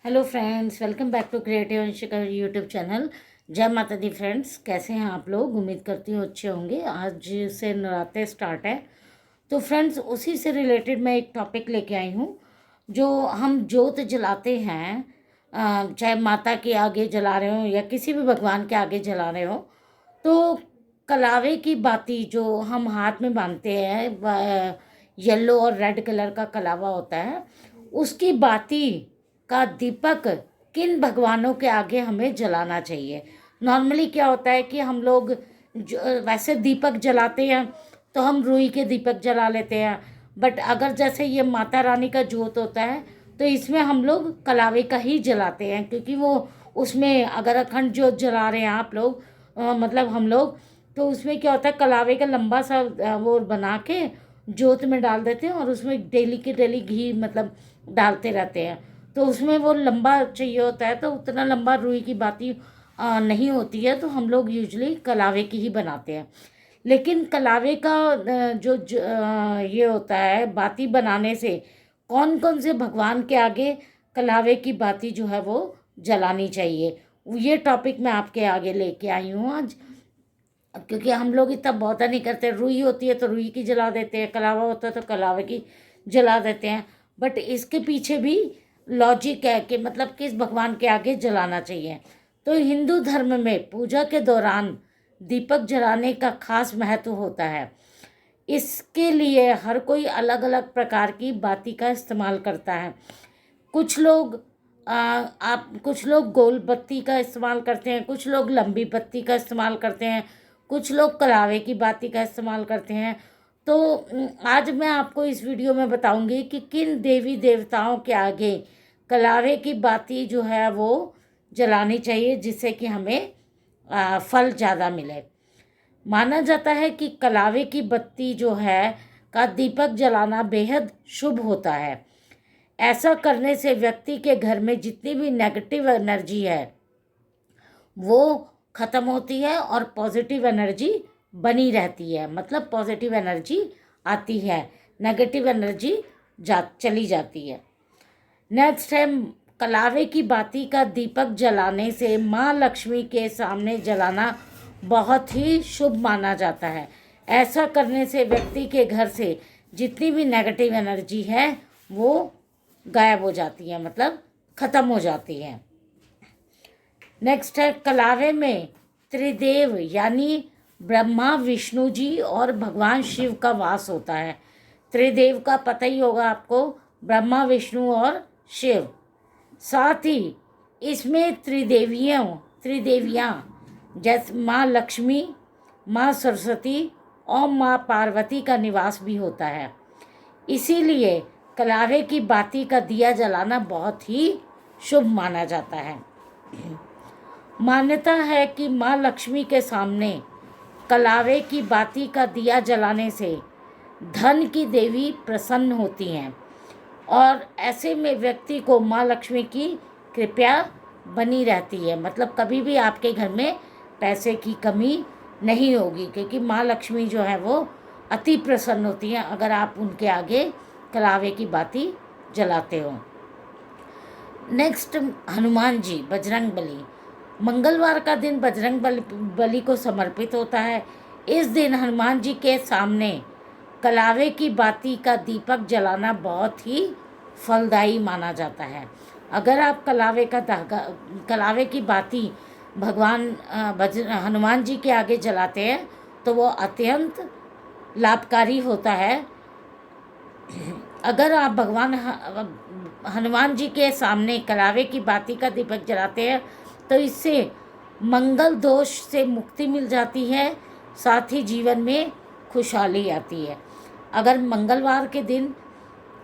Hello friends, welcome back to creative Anshika YouTube channel. जय माता दी friends, कैसे हैं आप लोग? उम्मीद करती हूँ अच्छे होंगे। आज से नवरात्रे स्टार्ट है, तो फ्रेंड्स उसी से रिलेटेड मैं एक टॉपिक लेके आई हूँ। जो हम जोत जलाते हैं, चाहे माता के आगे जला रहे हो या किसी भी भगवान के आगे जला रहे हो, तो कलावे की बाती जो हम हाथ में बांधते हैं, येलो और रेड कलर का कलावा होता है, उसकी बाती का दीपक किन भगवानों के आगे हमें जलाना चाहिए। नॉर्मली क्या होता है कि हम लोग वैसे दीपक जलाते हैं तो हम रुई के दीपक जला लेते हैं, बट अगर जैसे ये माता रानी का जोत होता है तो इसमें हम लोग कलावे का ही जलाते हैं, क्योंकि वो उसमें अगर अखंड जोत जला रहे हैं आप लोग, मतलब हम लोग, तो उसमें क्या होता है, कलावे का लंबा सा वो बना के जोत में डाल देते हैं और उसमें डेली के डेली घी मतलब डालते रहते हैं। तो उसमें वो लंबा चाहिए होता है, तो उतना लंबा रुई की बाती नहीं होती है, तो हम लोग यूजली कलावे की ही बनाते हैं। लेकिन कलावे का ये होता है, बाती बनाने से कौन कौन से भगवान के आगे कलावे की बाती जो है वो जलानी चाहिए, ये टॉपिक मैं आपके आगे लेके आई हूँ आज। क्योंकि हम लोग इतना बहुता नहीं करते, रुई होती है तो रुई की जला देते हैं, कलावा होता है तो कलावे की जला देते हैं। बट इसके पीछे भी लॉजिक है कि मतलब किस भगवान के आगे जलाना चाहिए। तो हिंदू धर्म में पूजा के दौरान दीपक जलाने का खास महत्व होता है। इसके लिए हर कोई अलग अलग प्रकार की बाती का इस्तेमाल करता है। कुछ लोग कुछ लोग गोल बत्ती का इस्तेमाल करते हैं, कुछ लोग लंबी बत्ती का इस्तेमाल करते हैं, कुछ लोग कलावे की बाती का इस्तेमाल करते हैं। तो आज मैं आपको इस वीडियो में बताऊंगी कि किन देवी देवताओं के आगे कलावे की बाती जो है वो जलानी चाहिए, जिससे कि हमें फल ज़्यादा मिले। माना जाता है कि कलावे की बत्ती जो है का दीपक जलाना बेहद शुभ होता है। ऐसा करने से व्यक्ति के घर में जितनी भी नेगेटिव एनर्जी है वो ख़त्म होती है और पॉजिटिव एनर्जी बनी रहती है, मतलब पॉजिटिव एनर्जी आती है, नेगेटिव एनर्जी चली जाती है। नेक्स्ट है, कलावे की बाती का दीपक जलाने से माँ लक्ष्मी के सामने जलाना बहुत ही शुभ माना जाता है। ऐसा करने से व्यक्ति के घर से जितनी भी नेगेटिव एनर्जी है वो गायब हो जाती है, मतलब ख़त्म हो जाती है। नेक्स्ट है, कलावे में त्रिदेव यानी ब्रह्मा, विष्णु जी और भगवान शिव का वास होता है। त्रिदेव का पता ही होगा आपको, ब्रह्मा, विष्णु और शिव। साथ ही इसमें त्रिदेवियाँ जैसे माँ लक्ष्मी, माँ सरस्वती और माँ पार्वती का निवास भी होता है। इसीलिए कलावे की बाती का दिया जलाना बहुत ही शुभ माना जाता है। मान्यता है कि माँ लक्ष्मी के सामने कलावे की बाती का दिया जलाने से धन की देवी प्रसन्न होती हैं और ऐसे में व्यक्ति को माँ लक्ष्मी की कृपा बनी रहती है, मतलब कभी भी आपके घर में पैसे की कमी नहीं होगी, क्योंकि माँ लक्ष्मी जो है वो अति प्रसन्न होती हैं अगर आप उनके आगे कलावे की बाती जलाते हो। नेक्स्ट, हनुमान जी, बजरंग बली। मंगलवार का दिन बजरंग बली को समर्पित होता है। इस दिन हनुमान जी के सामने कलावे की बाती का दीपक जलाना बहुत ही फलदायी माना जाता है। अगर आप कलावे की बाती भगवान हनुमान जी के आगे जलाते हैं तो वो अत्यंत लाभकारी होता है। अगर आप भगवान हनुमान जी के सामने कलावे की बाती का दीपक जलाते हैं तो इससे मंगल दोष से मुक्ति मिल जाती है, साथ ही जीवन में खुशहाली आती है। अगर मंगलवार के दिन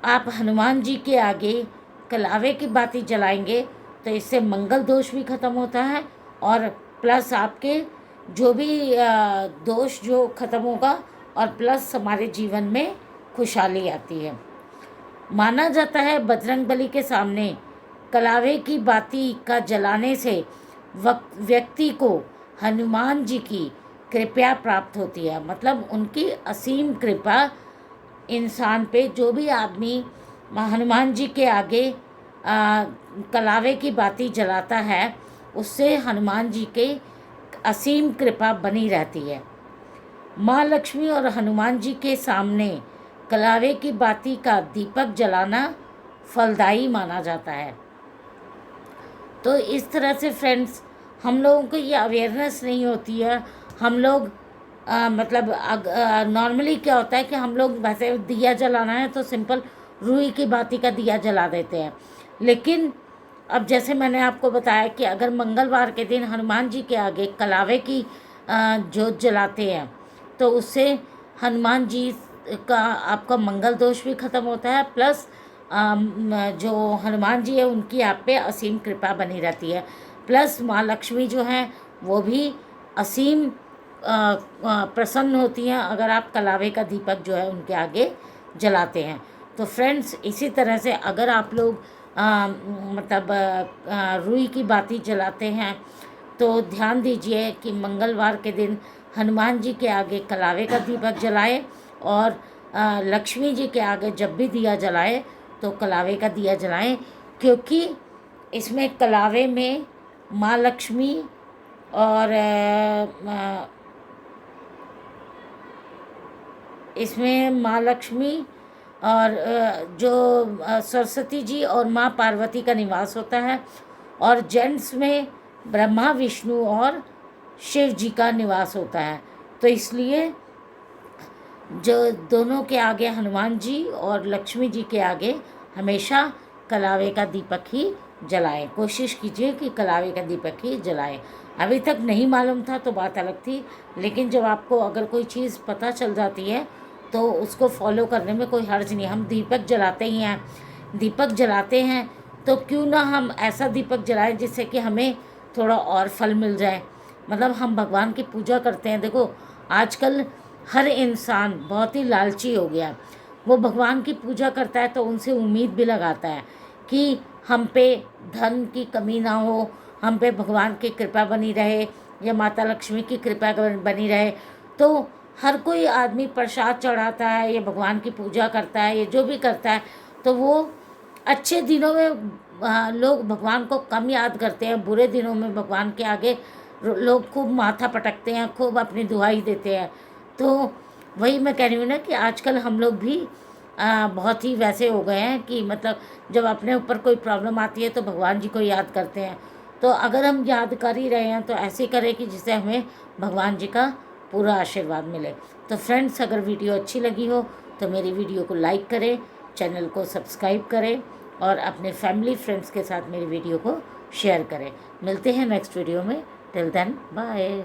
आप हनुमान जी के आगे कलावे की बाती जलाएंगे तो इससे मंगल दोष भी ख़त्म होता है और प्लस आपके जो भी दोष जो ख़त्म होगा और प्लस हमारे जीवन में खुशहाली आती है। माना जाता है बजरंगबली के सामने कलावे की बाती का जलाने से व्यक्ति को हनुमान जी की कृपा प्राप्त होती है, मतलब उनकी असीम कृपा इंसान पे, जो भी आदमी हनुमान जी के आगे कलावे की बाती जलाता है उससे हनुमान जी के असीम कृपा बनी रहती है। माँ लक्ष्मी और हनुमान जी के सामने कलावे की बाती का दीपक जलाना फलदायी माना जाता है। तो इस तरह से फ्रेंड्स हम लोगों को ये अवेयरनेस नहीं होती है। हम लोग मतलब नॉर्मली क्या होता है कि हम लोग वैसे दिया जलाना है तो सिंपल रुई की बाती का दिया जला देते हैं। लेकिन अब जैसे मैंने आपको बताया कि अगर मंगलवार के दिन हनुमान जी के आगे कलावे की जोत जलाते हैं तो उससे हनुमान जी का आपका मंगल दोष भी ख़त्म होता है, प्लस जो हनुमान जी है उनकी आप पे असीम कृपा बनी रहती है, प्लस माँ लक्ष्मी जो हैं वो भी असीम प्रसन्न होती हैं अगर आप कलावे का दीपक जो है उनके आगे जलाते हैं। तो फ्रेंड्स इसी तरह से अगर आप लोग मतलब रुई की बाती जलाते हैं तो ध्यान दीजिए कि मंगलवार के दिन हनुमान जी के आगे कलावे का दीपक जलाएं और लक्ष्मी जी के आगे जब भी दिया जलाएं तो कलावे का दिया जलाएं, क्योंकि इसमें कलावे में माँ लक्ष्मी और इसमें माँ लक्ष्मी और जो सरस्वती जी और माँ पार्वती का निवास होता है, और जेंट्स में ब्रह्मा विष्णु और शिव जी का निवास होता है। तो इसलिए जो दोनों के आगे हनुमान जी और लक्ष्मी जी के आगे हमेशा कलावे का दीपक ही जलाएं। कोशिश कीजिए कि कलावे का दीपक ही जलाएं। अभी तक नहीं मालूम था तो बात अलग थी, लेकिन जब आपको अगर कोई चीज़ पता चल जाती है तो उसको फॉलो करने में कोई हर्ज नहीं। हम दीपक जलाते ही हैं, दीपक जलाते हैं तो क्यों ना हम ऐसा दीपक जलाएं जिससे कि हमें थोड़ा और फल मिल जाए। मतलब हम भगवान की पूजा करते हैं। देखो आजकल हर इंसान बहुत ही लालची हो गया। वो भगवान की पूजा करता है तो उनसे उम्मीद भी लगाता है कि हम पे धन की कमी ना हो, हम पे भगवान की कृपा बनी रहे या माता लक्ष्मी की कृपा बनी रहे। तो हर कोई आदमी प्रसाद चढ़ाता है या भगवान की पूजा करता है या जो भी करता है, तो वो अच्छे दिनों में लोग भगवान को कम याद करते हैं, बुरे दिनों में भगवान के आगे लोग खूब माथा पटकते हैं, खूब अपनी दुहाई देते हैं। तो वही मैं कह रही हूँ ना कि आजकल हम लोग भी बहुत ही वैसे हो गए हैं कि मतलब जब अपने ऊपर कोई प्रॉब्लम आती है तो भगवान जी को याद करते हैं। तो अगर हम याद कर ही रहे हैं तो ऐसे करें कि जिससे हमें भगवान जी का पूरा आशीर्वाद मिले। तो फ्रेंड्स अगर वीडियो अच्छी लगी हो तो मेरी वीडियो को लाइक करें, चैनल को सब्सक्राइब करें और अपने फैमिली फ्रेंड्स के साथ मेरी वीडियो को शेयर करें। मिलते हैं नेक्स्ट वीडियो में। Till then bye.